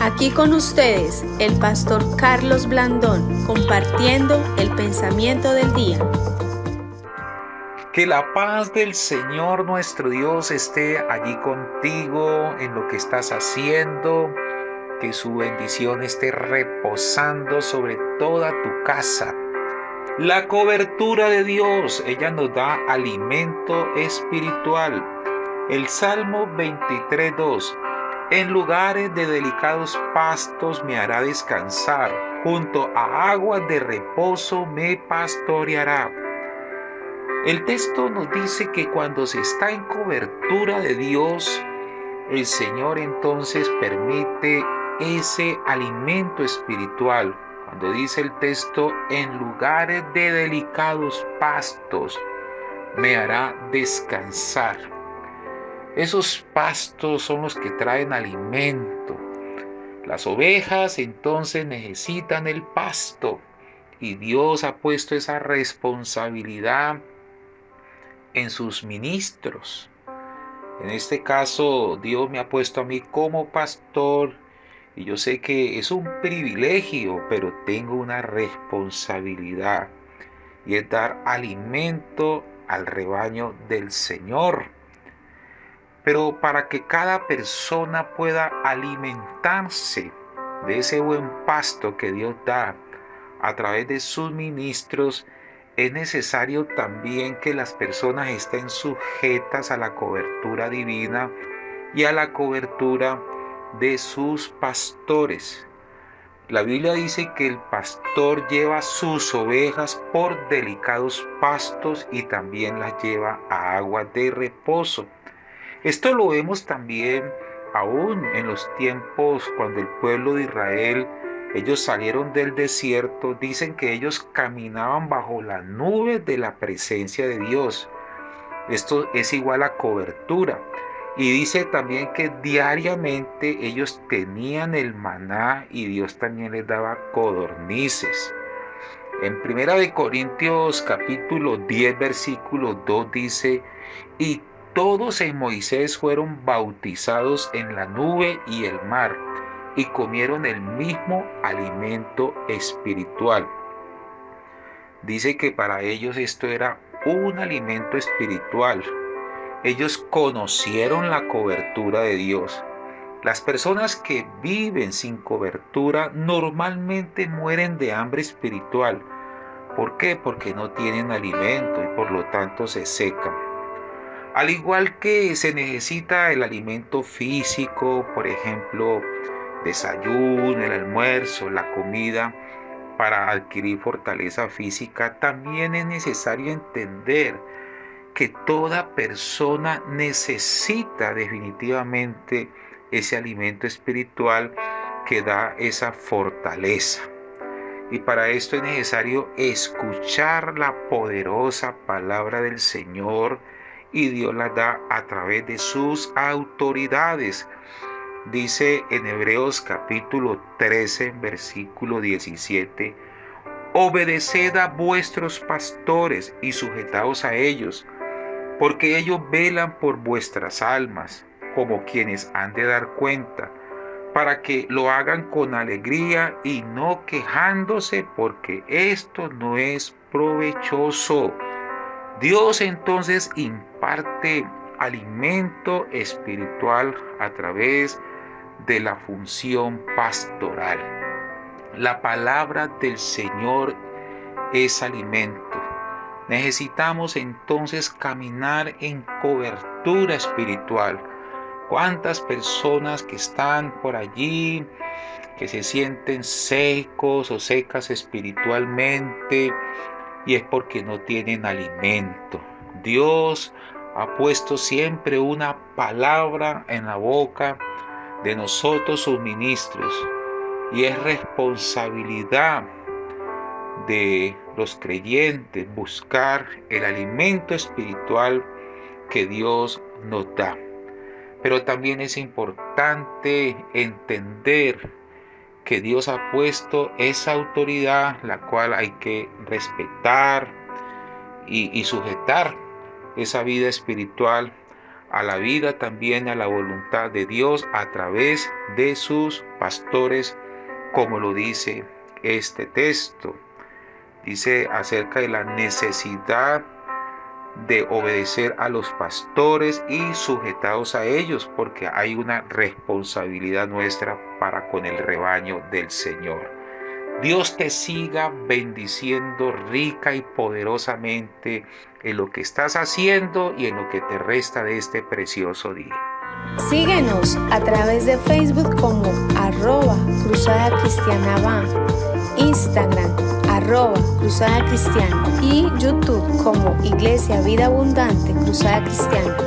Aquí con ustedes, el pastor Carlos Blandón, compartiendo el pensamiento del día. Que la paz del Señor nuestro Dios esté allí contigo en lo que estás haciendo, que su bendición esté reposando sobre toda tu casa. La cobertura de Dios, ella nos da alimento espiritual. El Salmo 23:2. En lugares de delicados pastos me hará descansar, junto a aguas de reposo me pastoreará. El texto nos dice que cuando se está en cobertura de Dios, el Señor entonces permite ese alimento espiritual. Cuando dice el texto, en lugares de delicados pastos me hará descansar. Esos pastos son los que traen alimento. Las ovejas entonces necesitan el pasto y Dios ha puesto esa responsabilidad en sus ministros. En este caso, Dios me ha puesto a mí como pastor y yo sé que es un privilegio, pero tengo una responsabilidad y es dar alimento al rebaño del Señor. Pero para que cada persona pueda alimentarse de ese buen pasto que Dios da a través de sus ministros, es necesario también que las personas estén sujetas a la cobertura divina y a la cobertura de sus pastores. La Biblia dice que el pastor lleva sus ovejas por delicados pastos y también las lleva a aguas de reposo. Esto lo vemos también aún en los tiempos cuando el pueblo de Israel, ellos salieron del desierto, dicen que ellos caminaban bajo la nube de la presencia de Dios. Esto es igual a cobertura. Y dice también que diariamente ellos tenían el maná y Dios también les daba codornices. En 1 Corintios capítulo 10 versículo 2 dice, y todos en Moisés fueron bautizados en la nube y el mar, y comieron el mismo alimento espiritual. Dice que para ellos esto era un alimento espiritual. Ellos conocieron la cobertura de Dios. Las personas que viven sin cobertura normalmente mueren de hambre espiritual. ¿Por qué? Porque no tienen alimento y por lo tanto se secan. Al igual que se necesita el alimento físico, por ejemplo, desayuno, el almuerzo, la comida, para adquirir fortaleza física, también es necesario entender que toda persona necesita definitivamente ese alimento espiritual que da esa fortaleza. Y para esto es necesario escuchar la poderosa palabra del Señor y Dios la da a través de sus autoridades. Dice en Hebreos capítulo 13, versículo 17, obedeced a vuestros pastores y sujetaos a ellos, porque ellos velan por vuestras almas, como quienes han de dar cuenta, para que lo hagan con alegría y no quejándose, porque esto no es provechoso. Dios entonces imparte alimento espiritual a través de la función pastoral. La palabra del Señor es alimento. Necesitamos entonces caminar en cobertura espiritual. ¿Cuántas personas que están por allí, que se sienten secos o secas espiritualmente, y es porque no tienen alimento? Dios ha puesto siempre una palabra en la boca de nosotros sus ministros y es responsabilidad de los creyentes buscar el alimento espiritual que Dios nos da. Pero también es importante entender que Dios ha puesto esa autoridad, la cual hay que respetar y sujetar esa vida espiritual a la vida también, a la voluntad de Dios a través de sus pastores, como lo dice este texto. Dice acerca de la necesidad de obedecer a los pastores y sujetados a ellos, porque hay una responsabilidad nuestra para con el rebaño del Señor. Dios te siga bendiciendo rica y poderosamente en lo que estás haciendo y en lo que te resta de este precioso día. Síguenos a través de Facebook como @Cruzada Cristiana Va, Instagram @Cruzada Cristiana y YouTube como Iglesia Vida Abundante Cruzada Cristiana.